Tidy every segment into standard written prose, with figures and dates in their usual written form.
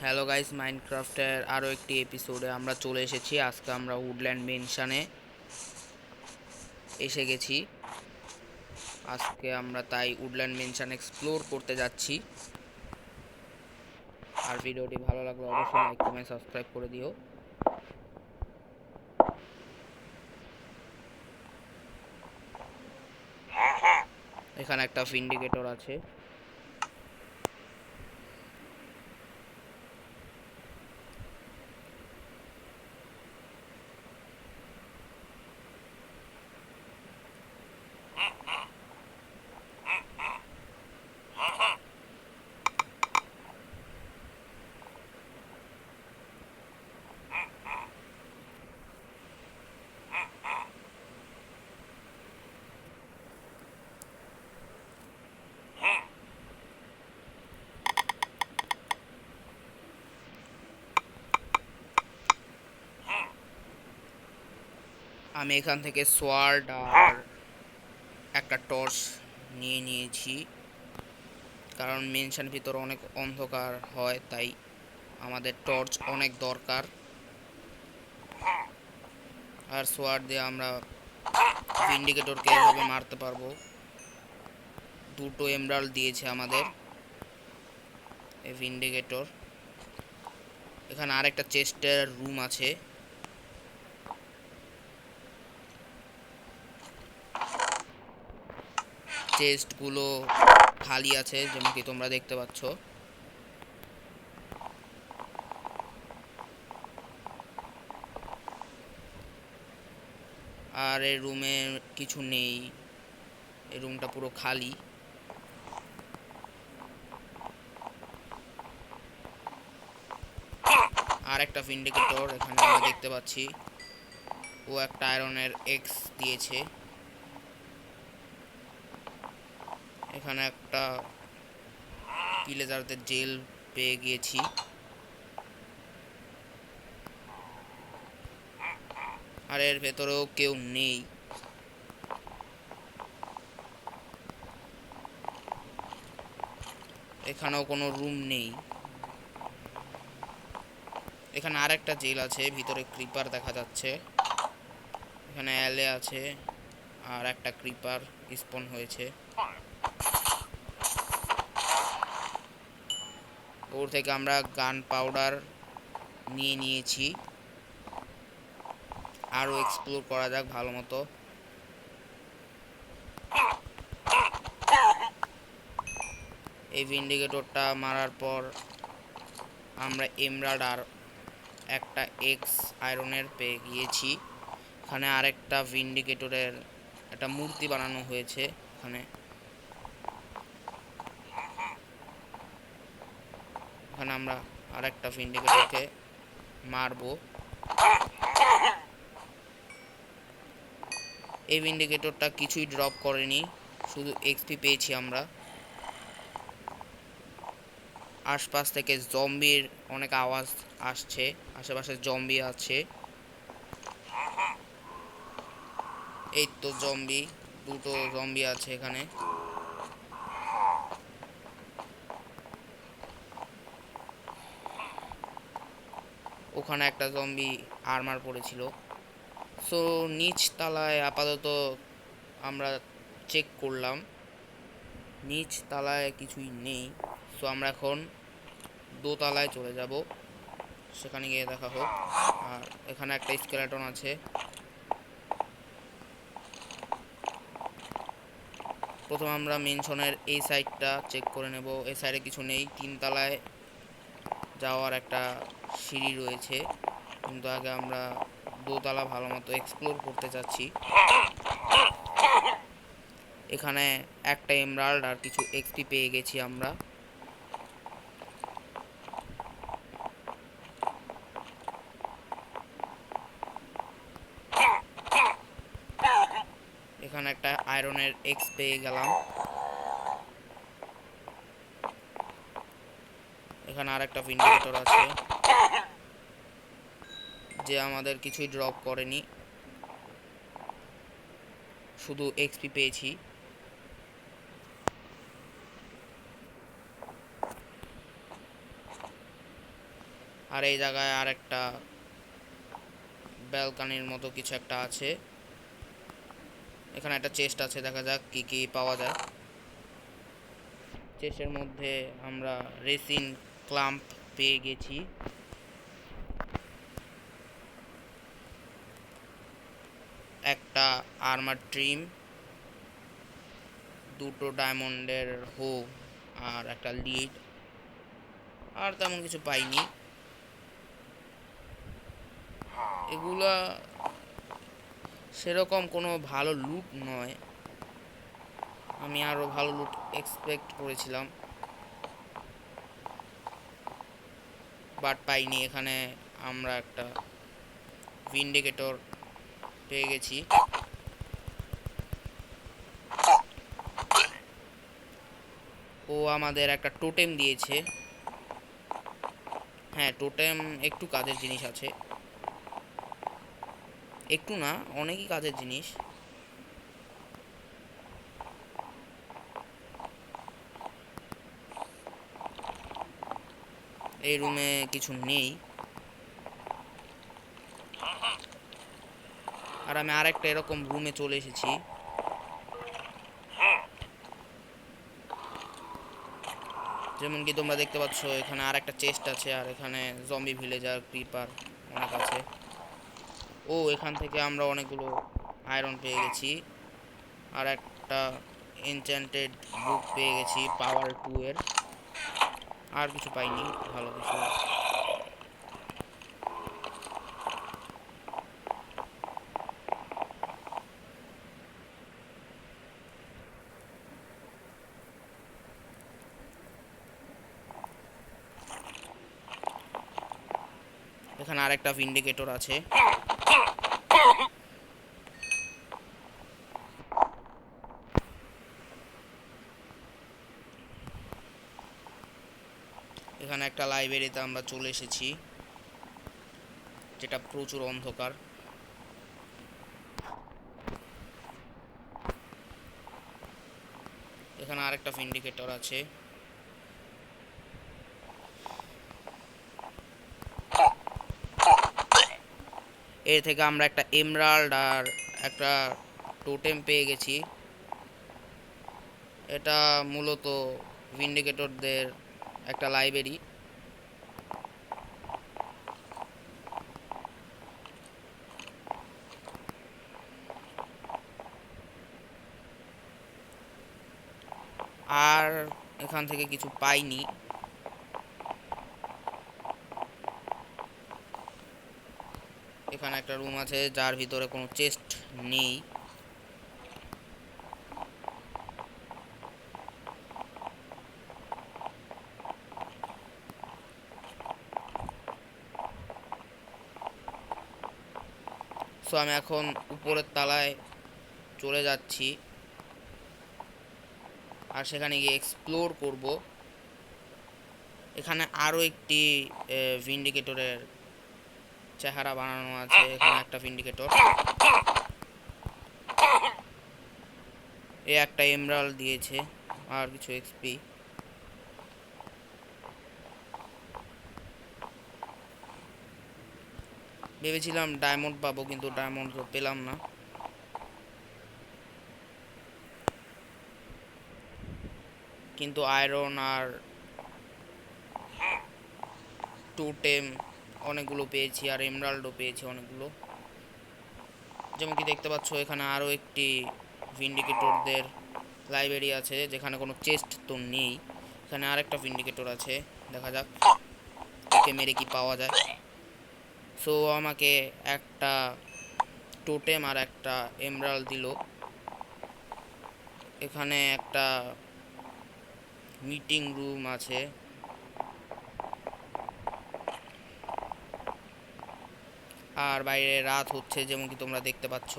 Hello guys, মাইনক্রাফটের আরও একটি এপিসোডে আমরা চলে এসেছি। আজকে আমরা উডল্যান্ড মেনশনে এসে গেছি। আজকে আমরা তাই উডল্যান্ড মেনশন এক্সপ্লোর করতে যাচ্ছি। আর ভিডিওটি ভালো লাগলে অবশ্যই লাইক কমেন্ট সাবস্ক্রাইব করে দিও। এখানে একটা ভিন্ডিকেটর আছে। আমি এখান থেকে সোয়ার্ড আর একটা টর্চ নিয়ে নিয়েছি, কারণ মেনশন ভিতরে অনেক অন্ধকার হয়, তাই আমাদের টর্চ অনেক দরকার। আর সোয়ার্ড দিয়ে আমরা ভিন্ডিকেটরকে এভাবে মারতে পারবো। দুটো এমরাল্ড দিয়েছে আমাদের এই ভিন্ডিকেটর। এখানে আরেকটা চেস্টের রুম আছে। চেস্টগুলো খালি আছে, যেমন কি তোমরা দেখতে পাচ্ছ। আর এই রুমে কিছু নেই, এই রুমটা পুরো খালি। আর একটা ভিন্ডিকেটর এখানে আমরা দেখতে পাচ্ছি, ও একটা আয়রনের এক্স দিয়েছে। এখানে একটা ভিলেজারদের জেল পেয়ে গিয়েছি। আর এর ভেতরেও কেউ নেই। এখানেও কোনো রুম নেই। এখানে আরেকটা জেল আছে, ভিতরে ক্রিপার দেখা যাচ্ছে। এখানে অ্যালে আছে আর একটা ক্রিপার স্পন হয়েছে। ওর থেকে আমরা গান পাউডার নিয়ে নিয়েছি। আরও এক্সপ্লোর করা যাক ভালো মতো। এই ভিন্ডিকেটরটা মারার পর আমরা এমরাল্ড আর একটা এক্স আয়রনের পেয়ে গিয়েছি। এখানে আরেকটা ভিন্ডিকেটরের একটা মূর্তি বানানো হয়েছে। এখানে আমরা আরেকটা ভিন্ডিকেটরকে মারবো। এই ভিন্ডিকেটরটা কিছুই ড্রপ করেনি, শুধু এক্সপি পেয়েছি আমরা। আশপাশ থেকে জম্বির অনেক আওয়াজ আসছে, আশেপাশে জম্বি আছে। এই তো জম্বি, দুটো জম্বি আছে এখানে। ওখানে একটা জম্বি আর্মার পড়েছিল। সো নিচ তলায় আপাতত আমরা চেক করলাম, নিচ তলায় কিছুই নেই। সো আমরা এখন দোতলায় চলে যাব, সেখানে গিয়ে দেখা হোক। আর এখানে একটা স্কেলেটন আছে। প্রথমে আমরা মেনশনের এই সাইডটা চেক করে নেব। এই সাইডে কিছু নেই। তিনতলায় যাওয়ার একটা সিঁড়ি রয়েছে, কিন্তু আগে আমরা দোতলা ভালো মতো এক্সপ্লোর করতে চাচ্ছি। এখানে একটা এমরাল্ড আর কিছু এক্সপি পেয়ে গেছি আমরা। এখানে একটা আয়রনের এক্স পেয়ে গেলাম। এখানে আরেকটা ভিন্ডিকেটর আছে, যে আমাদের কিছুই ড্রপ করেনি, শুধু এক্সপি পেয়েছি। আর এই জায়গায় আর একটা ব্যালকনির মতো কিছু একটা আছে। এখানে একটা চেস্ট আছে, দেখা যাক কি কি পাওয়া যায়। চেস্টের মধ্যে আমরা রেসিন ক্লাম্প পেয়ে গেছি। একটা আর্মার ট্রিম, দুটো ডায়মন্ডের হো আর একটা লিড। আর তেমন কিছু পাইনি। এগুলা সেরকম কোনো ভালো লুট নয়, আমি আরো ভালো লুট এক্সপেক্ট করেছিলাম, বাট পাইনি। এখানে আমরা একটা ভিন্ডিকেটর পেয়ে গেছি। ও আমাদের একটা টোটেম দিয়েছে। হ্যাঁ, টোটেম একটু কাজের জিনিস আছে, একটু না অনেকই কাজের জিনিস। এই রুমে কিছু নেই। আর আমি আরেকটা এরকম রুমে চলে এসেছি। যেমন কি তোমরা দেখতে পাচ্ছ, এখানে আরেকটা চেস্ট আছে, আর এখানে জম্বি ভিলেজার ক্রিপার অনেক আছে। ও, এখান থেকে আমরা অনেকগুলো আয়রন পেয়ে গেছি, আর একটা এনচ্যান্টেড বুক পেয়ে গেছি পাওয়ার 2 এর। আর কিছু পাইনি ভালো কিছু। এখানে আরেকটা ভিন্ডিকেটর আছে। এখানে একটা লাইব্রেরিতে আমরা চলে এসেছি, যেটা প্রচুর অন্ধকার। এখানে আরেকটা ভিন্ডিকেটর আছে। এর থেকে আমরা একটা এমরাল্ড আর একটা টোটেম পেয়ে গেছি। এটা মূলত ভিন্ডিকেটরদের একটা লাইব্রেরি। আর এখান থেকে কিছু পাইনি। এখানে একটা রুম আছে যার ভিতরে কোনো চেস্ট নেই। সো আমি এখন উপরের তলায় চলে যাচ্ছি, আর সেখানে গিয়ে এক্সপ্লোর করব। এখানে আরও একটি ভিন্ডিকেটরের চেহারা বানানো আছে। এখানে একটা ভিন্ডিকেটর, এ একটা এমরাল্ড দিয়েছে আর কিছু এক্সপি। ভেবেছিলাম ডায়মন্ড পাবো, কিন্তু ডায়মন্ড তো পেলাম না। কিন্তু আয়রন আর টোটেম অনেকগুলো পেয়েছি, আর এমরাল্ডও পেয়েছি অনেকগুলো। যেমন কি দেখতে পাচ্ছ, এখানে আরও একটি ভিন্ডিকেটরদের লাইব্রেরি আছে, যেখানে কোনো চেস্ট তো নেই। এখানে আরেকটা ভিন্ডিকেটর আছে, দেখা যাক একে মেরে কি পাওয়া যায়। সো আমাকে একটা টোটেম আর একটা এমরাল্ড দিল। এখানে একটা মিটিং রুম আছে। আর বাইরে রাত হচ্ছে, যেমন কি তোমরা দেখতে পাচ্ছ।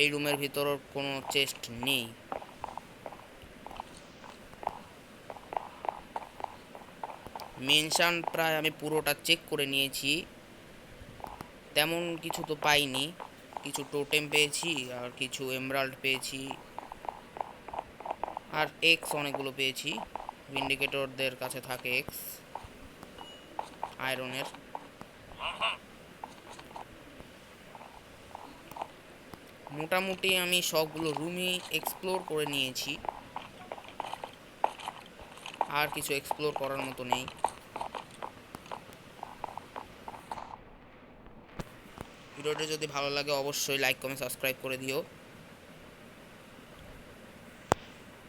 এই রুমের ভিতর কোনো চেস্ট নেই। মেনশন প্রায় আমি পুরোটা চেক করে নিয়েছি, তেমন কিছু তো পাইনি। কিছু টোটেম পেয়েছি আর কিছু এমরাল্ড পেয়েছি, আর এক্স অনেকগুলো পেয়েছি। ভিন্ডিকেটরদের কাছে থাকে এক্স আয়রনের। মোটামুটি আমি সবগুলো রুমই এক্সপ্লোর করে নিয়েছি, আর কিছু এক্সপ্লোর করার মতো নেই। ভিডিওটা যদি ভালো লাগে অবশ্যই লাইক কমেন্ট সাবস্ক্রাইব করে দিও।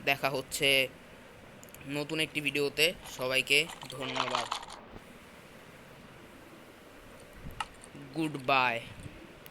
দেখা হচ্ছে নতুন একটি ভিডিওতে। সবাইকে ধন্যবাদ। Good bye.